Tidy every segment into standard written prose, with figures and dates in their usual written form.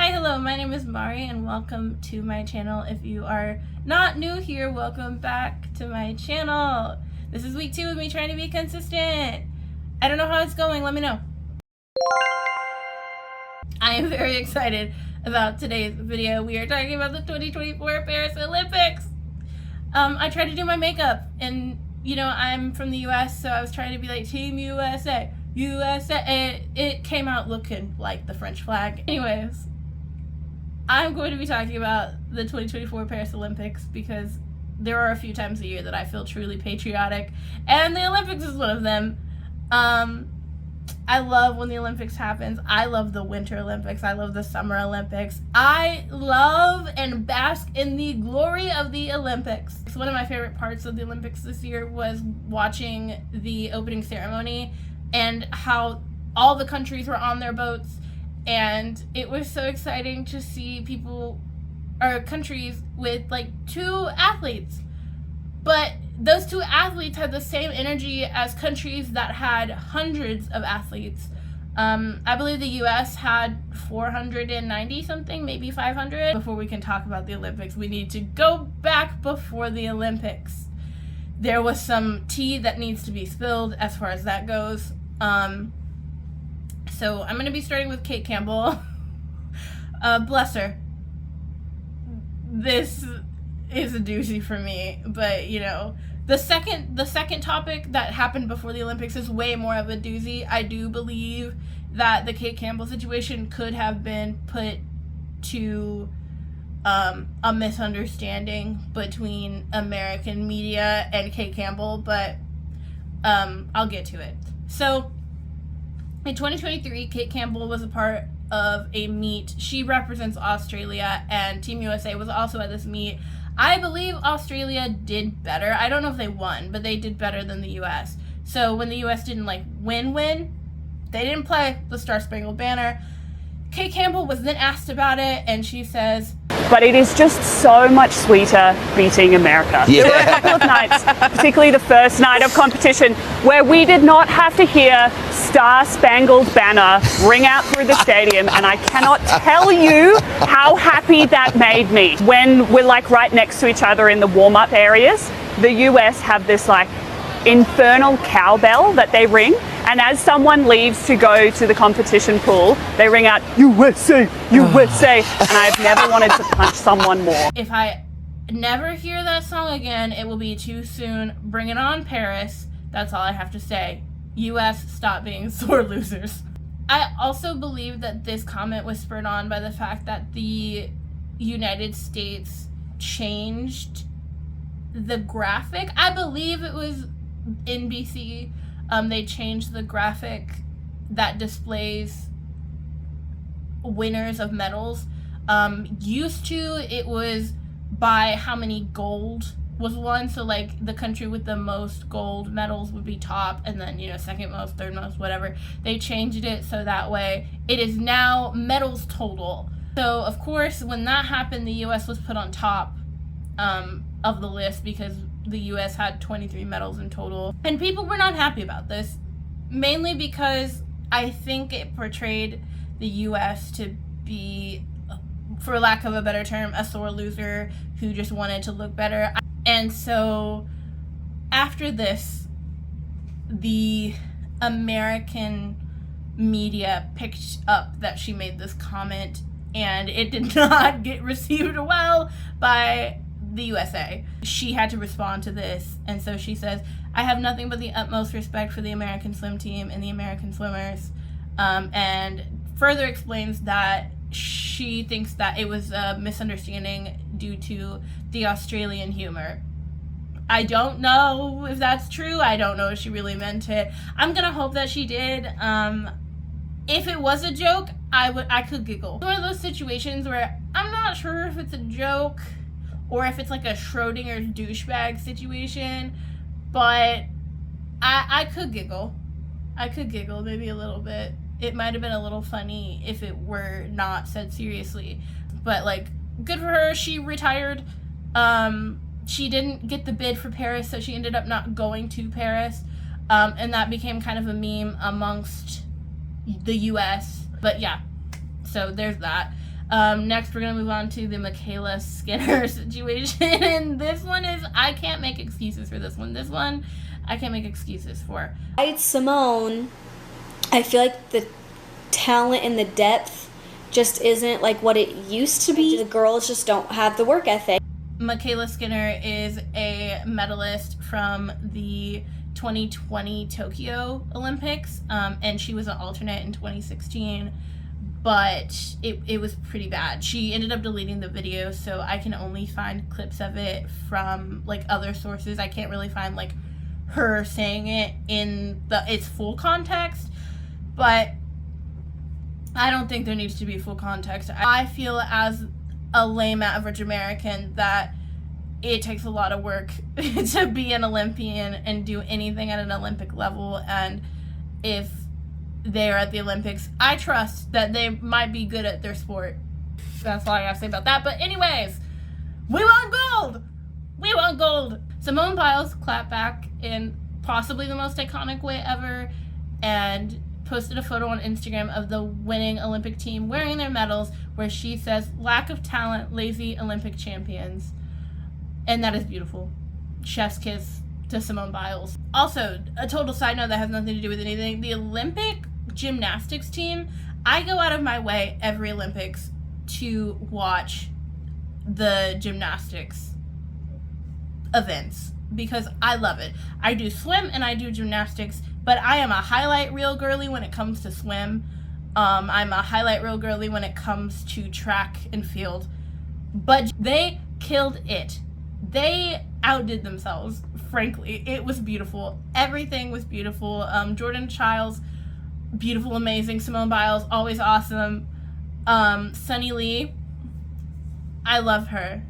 Hi, hello, my name is Mari and welcome to my channel. If you are not new here, welcome back to my channel. This is week 2 of me trying to be consistent. I don't know how it's going, let me know. I am very excited about today's video. We are talking about the 2024 Paris Olympics. I tried to do my makeup and you know, I'm from the US, so I was trying to be like Team USA. USA, it came out looking like the French flag. Anyways, I'm going to be talking about the 2024 Paris Olympics because there are a few times a year that I feel truly patriotic, and the Olympics is one of them. I love when the Olympics happens. I love the Winter Olympics. I love the Summer Olympics. I love and bask in the glory of the Olympics. So one of my favorite parts of the Olympics this year was watching the opening ceremony and how all the countries were on their boats, and it was so exciting to see people or countries with like 2 athletes, but those 2 athletes had the same energy as countries that had hundreds of athletes. I believe the US had 490 something, maybe 500. Before we can talk about the Olympics, we need to go back before the Olympics. There was some tea that needs to be spilled as far as that goes. So I'm going to be starting with Kate Campbell. Bless her. This is a doozy for me, but you know, the second topic that happened before the Olympics is way more of a doozy. I do believe that the Kate Campbell situation could have been put to a misunderstanding between American media and Kate Campbell, but I'll get to it. So in 2023, Kate Campbell was a part of a meet. She represents Australia, and Team USA was also at this meet. I believe Australia did better. I don't know if they won, but they did better than the US. So when the US didn't like win, they didn't play the Star Spangled Banner. Kate Campbell was then asked about it, and she says, but it is just so much sweeter beating America. Yeah. There were a couple of nights, particularly the first night of competition, where we did not have to hear Star Spangled Banner ring out through the stadium, and I cannot tell you how happy that made me. When we're like right next to each other in the warm-up areas, the US have this like infernal cowbell that they ring, and as someone leaves to go to the competition pool, they ring out USA, USA, and I've never wanted to punch someone more. if I never hear that song again, it will be too soon. Bring it on, Paris. That's all I have to say. US, stop being sore losers. I also believe that this comment was spurred on by the fact that the United States changed the graphic. I believe it was NBC. They changed the graphic that displays winners of medals. Used to, it was by how many gold was won, so like the country with the most gold medals would be top, and then, you know, second most, third most, whatever. They changed it so that way it is now medals total. So of course when that happened, the US was put on top of the list because the US had 23 medals in total, and people were not happy about this, mainly because I think it portrayed the US to be, for lack of a better term, a sore loser who just wanted to look better. And so after this, the American media picked up that she made this comment, and it did not get received well by the USA. She had to respond to this, and so she says, I have nothing but the utmost respect for the American swim team and the American swimmers, and further explains that she thinks that it was a misunderstanding due to the Australian humor. I don't know if that's true. I don't know if she really meant it. I'm gonna hope that she did. If it was a joke, I could giggle. It's one of those situations where I'm not sure if it's a joke or if it's like a Schrodinger's douchebag situation, but I could giggle. I could giggle maybe a little bit. It might have been a little funny if it were not said seriously, but like, good for her. She retired. She didn't get the bid for Paris, so she ended up not going to Paris, and that became kind of a meme amongst the US. But yeah, so there's that. Next, we're gonna move on to the Michaela Skinner situation. And this one is, I can't make excuses for this one. This one, I can't make excuses for. Simone, I feel like the talent and the depth just isn't like what it used to be. The girls just don't have the work ethic. Michaela Skinner is a medalist from the 2020 Tokyo Olympics, and she was an alternate in 2016, but it was pretty bad. She ended up deleting the video, so I can only find clips of it from like other sources. I can't really find like her saying it in its full context, but I don't think there needs to be full context. I feel as a lame average American that it takes a lot of work to be an Olympian and do anything at an Olympic level, and if they're at the Olympics, I trust that they might be good at their sport. That's all I gotta say about that. But anyways, we want gold! We want gold! Simone Biles clapped back in possibly the most iconic way ever and posted a photo on Instagram of the winning Olympic team wearing their medals, where she says, "Lack of talent, lazy Olympic champions." And that is beautiful. Chef's kiss to Simone Biles. Also, a total side note that has nothing to do with anything. The Olympic gymnastics team, I go out of my way every Olympics to watch the gymnastics events because I love it. I do swim and I do gymnastics, but I am a highlight reel girly when it comes to swim. I'm a highlight reel girly when it comes to track and field. But they killed it. They outdid themselves, frankly. It was beautiful. Everything was beautiful. Jordan Chiles, beautiful, amazing. Simone Biles, always awesome. Sunny Lee, I love her.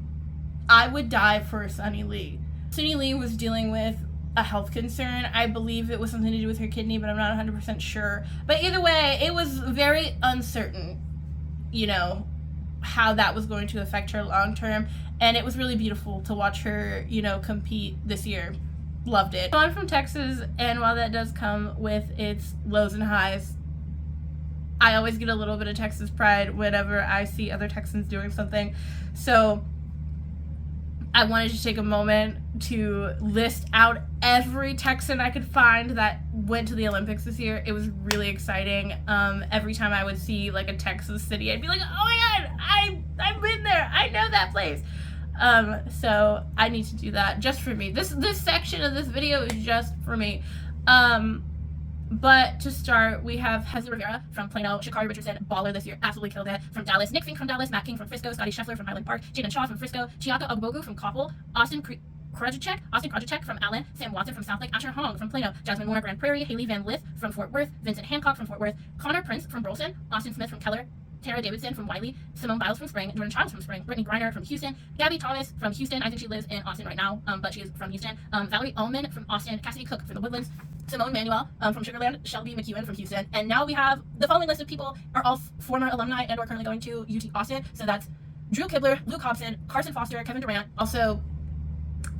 I would die for Sunny Lee. Sunny Lee was dealing with a health concern. I believe it was something to do with her kidney, but I'm not 100% sure. But either way, it was very uncertain, how that was going to affect her long term. And it was really beautiful to watch her, compete this year. Loved it. So I'm from Texas, and while that does come with its lows and highs, I always get a little bit of Texas pride whenever I see other Texans doing something. So I wanted to take a moment to list out every Texan I could find that went to the Olympics this year. It was really exciting. Every time I would see like a Texas city, I'd be like, oh my God, I've been there. I know that place. So I need to do that just for me. This section of this video is just for me. But to start, we have Hezzy Rivera from Plano, Sha'Carri Richardson, baller this year, absolutely killed it. From Dallas, Nick Fink from Dallas, Matt King from Frisco, Scotty Scheffler from Highland Park, Jaden Shaw from Frisco, Chiaka Ogbogu from Koppel, Austin Krajicek from Allen, Sam Watson from Southlake, Asher Hong from Plano, Jasmine Moore, Grand Prairie, Haley Van Lith from Fort Worth, Vincent Hancock from Fort Worth, Connor Prince from Burleson, Austin Smith from Keller, Tara Davidson from Wiley, Simone Biles from Spring, Jordan Chiles from Spring, Brittany Griner from Houston, Gabby Thomas from Houston. I think she lives in Austin right now, but she is from Houston. Valerie Ullman from Austin, Cassidy Cook from the Woodlands, Simone Manuel from Sugarland, Shelby McEwen from Houston. And now we have the following list of people are all former alumni and or currently going to UT Austin. So that's Drew Kibler, Luke Hobson, Carson Foster, Kevin Durant. Also,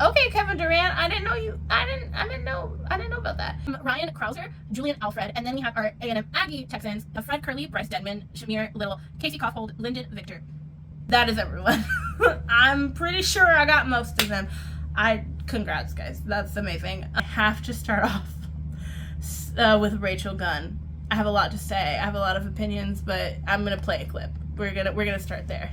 okay, Kevin Durant, I didn't know about that. Ryan Krauser, Julian Alfred, and then we have our A&M Aggie Texans, Fred Curley, Bryce Dedman, Shamir Little, Casey Kaufhold, Lyndon Victor. That is everyone. I'm pretty sure I got most of them. Congrats, guys. That's amazing. I have to start off with Rachel Gunn. I have a lot to say. I have a lot of opinions, but I'm gonna play a clip. We're gonna start there.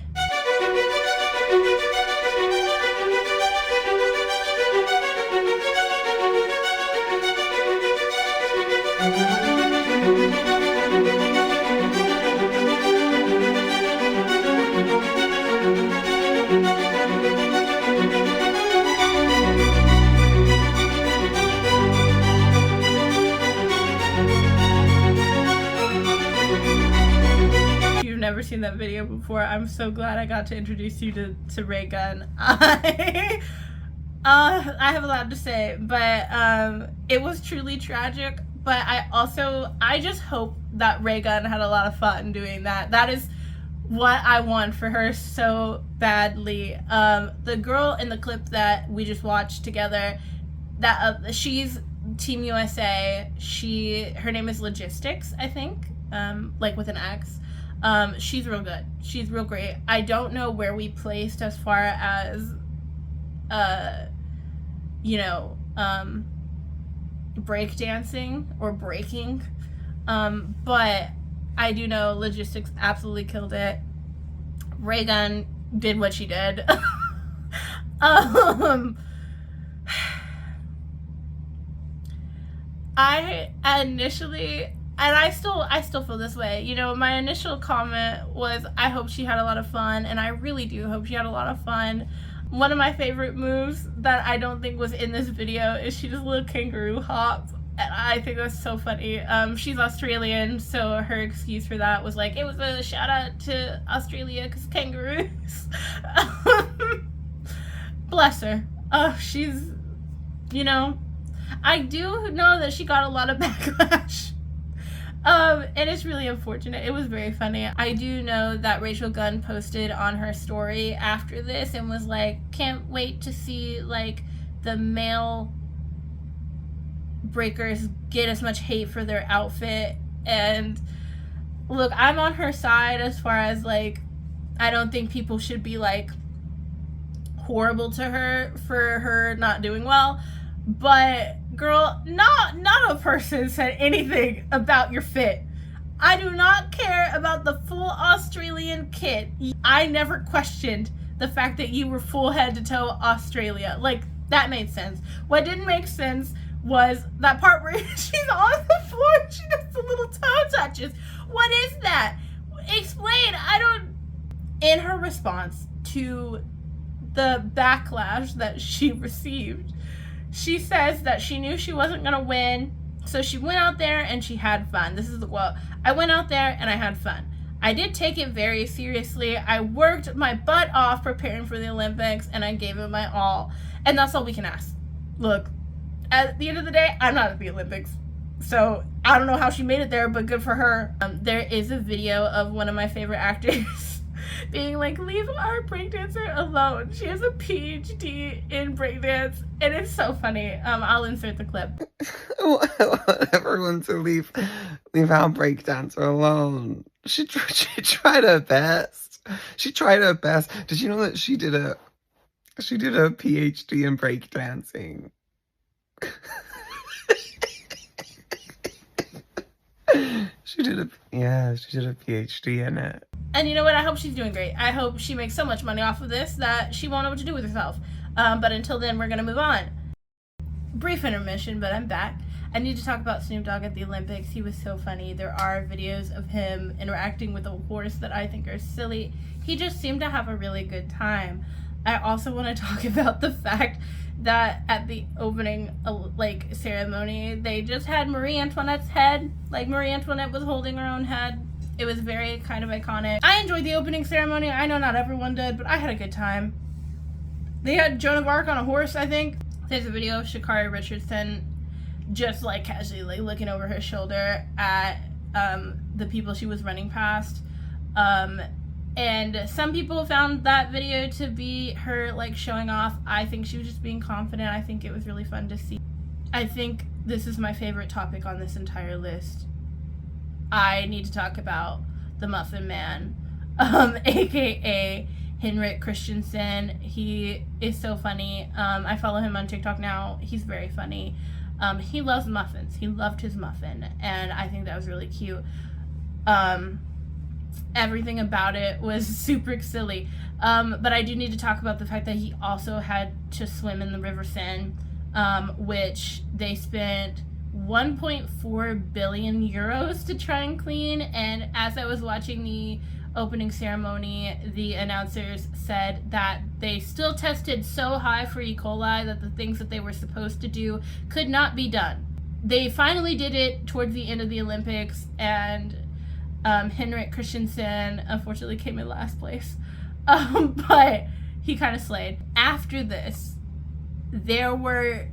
Never seen that video before. I'm so glad I got to introduce you to Ray Gunn. I have a lot to say, but it was truly tragic. But I just hope that Ray Gunn had a lot of fun doing that. That is what I want for her so badly. The girl in the clip that we just watched together, that she's Team USA. Her name is Logistics, I think, like with an X. She's real good. She's real great. I don't know where we placed as far as, breakdancing or breaking. But I do know logistics absolutely killed it. Raygun did what she did. I initially, and I still feel this way. You know, my initial comment was, I hope she had a lot of fun, and I really do hope she had a lot of fun. One of my favorite moves that I don't think was in this video is she does a little kangaroo hop, and I think that's so funny. She's Australian, so her excuse for that was like, it was a shout out to Australia because kangaroos. Bless her. She's, I do know that she got a lot of backlash. And it's really unfortunate. It was very funny. I do know that Rachel Gunn posted on her story after this and was like, can't wait to see like the male breakers get as much hate for their outfit. And look, I'm on her side as far as like, I don't think people should be like horrible to her for her not doing well. But girl, not a person said anything about your fit. I do not care about the full Australian kit. I never questioned the fact that you were full head to toe Australia. Like, that made sense. What didn't make sense was that part where she's on the floor and she does the little toe touches. What is that? Explain. In her response to the backlash that she received, she says that she knew she wasn't going to win, so she went out there and she had fun. This is the quote. I went out there and I had fun. I did take it very seriously. I worked my butt off preparing for the Olympics and I gave it my all. And that's all we can ask. Look, at the end of the day, I'm not at the Olympics, so I don't know how she made it there, but good for her. There is a video of one of my favorite actors being like, leave our breakdancer alone. She has a PhD in breakdance, and it's so funny. I'll insert the clip. Everyone to leave our breakdancer alone. She tried her best. She tried her best. Did you know that she did a PhD in breakdancing? She did a PhD in it. And you know what? I hope she's doing great. I hope she makes so much money off of this that she won't know what to do with herself. But until then, we're going to move on. Brief intermission, but I'm back. I need to talk about Snoop Dogg at the Olympics. He was so funny. There are videos of him interacting with a horse that I think are silly. He just seemed to have a really good time. I also want to talk about the fact that at the opening ceremony, they just had Marie Antoinette's head. Like, Marie Antoinette was holding her own head. It was very kind of iconic. I enjoyed the opening ceremony. I know not everyone did, but I had a good time. They had Joan of Arc on a horse, I think. There's a video of Sha'Carri Richardson just like casually like looking over her shoulder at the people she was running past. And some people found that video to be her like showing off. I think she was just being confident. I think it was really fun to see. I think this is my favorite topic on this entire list. I need to talk about the Muffin Man, aka Henrik Christensen. He is so funny. I follow him on TikTok now. He's very funny. He loves muffins. He loved his muffin, and I think that was really cute. Everything about it was super silly. But I do need to talk about the fact that he also had to swim in the River Seine, which they spent 1.4 billion euros to try and clean. And as I was watching the opening ceremony, the announcers said that they still tested so high for E. coli that the things that they were supposed to do could not be done. They finally did it towards the end of the Olympics, and Henrik Christensen unfortunately came in last place. But he kind of slayed. After this, there were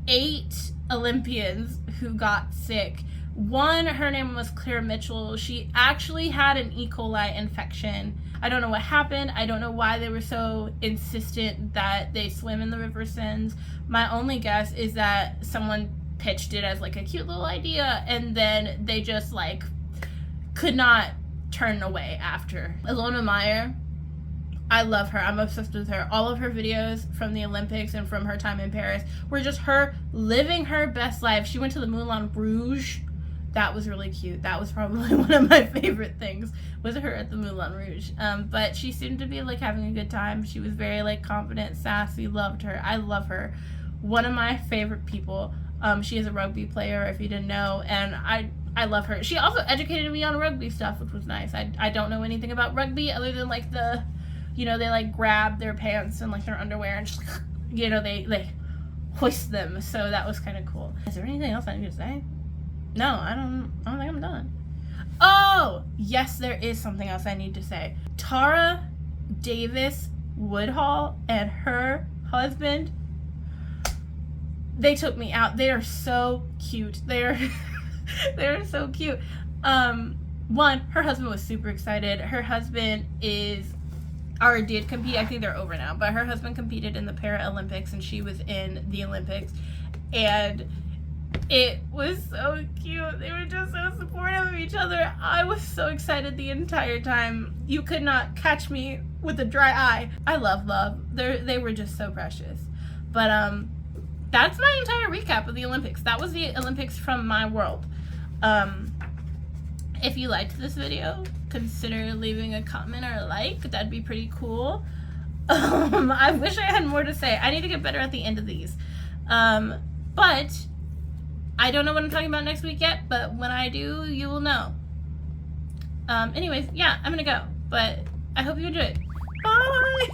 8 Olympians who got sick. One, her name was Claire Mitchell. She actually had an E. coli infection. I don't know what happened. I don't know why they were so insistent that they swim in the River Seine. My only guess is that someone pitched it as like a cute little idea, and then they just like could not turn away after. Ilona Meyer, I love her. I'm obsessed with her. All of her videos from the Olympics and from her time in Paris were just her living her best life. She went to the Moulin Rouge. That was really cute. That was probably one of my favorite things, was her at the Moulin Rouge. But she seemed to be like having a good time. She was very like confident, sassy, loved her. I love her. One of my favorite people. She is a rugby player, if you didn't know, and I love her. She also educated me on rugby stuff, which was nice. I don't know anything about rugby other than like the, you know, they like grab their pants and like their underwear and just, you know, they hoist them. So that was kind of cool. Is there anything else I need to say? No, I don't think I'm done. Oh, yes, there is something else I need to say. Tara Davis Woodhall and her husband, they took me out. They are so cute. They're so cute. One, her husband was super excited. Her husband did compete. I think they're over now, but her husband competed in the Paralympics and she was in the Olympics, and it was so cute. They were just so supportive of each other. I was so excited the entire time. You could not catch me with a dry eye. I love love. They were just so precious. But that's my entire recap of the Olympics. That was the Olympics from my world. If you liked this video, consider leaving a comment or a like. That'd be pretty cool. I wish I had more to say. I need to get better at the end of these. But I don't know what I'm talking about next week yet, but when I do, you will know. Anyways, yeah, I'm gonna go. But I hope you enjoyed. Bye!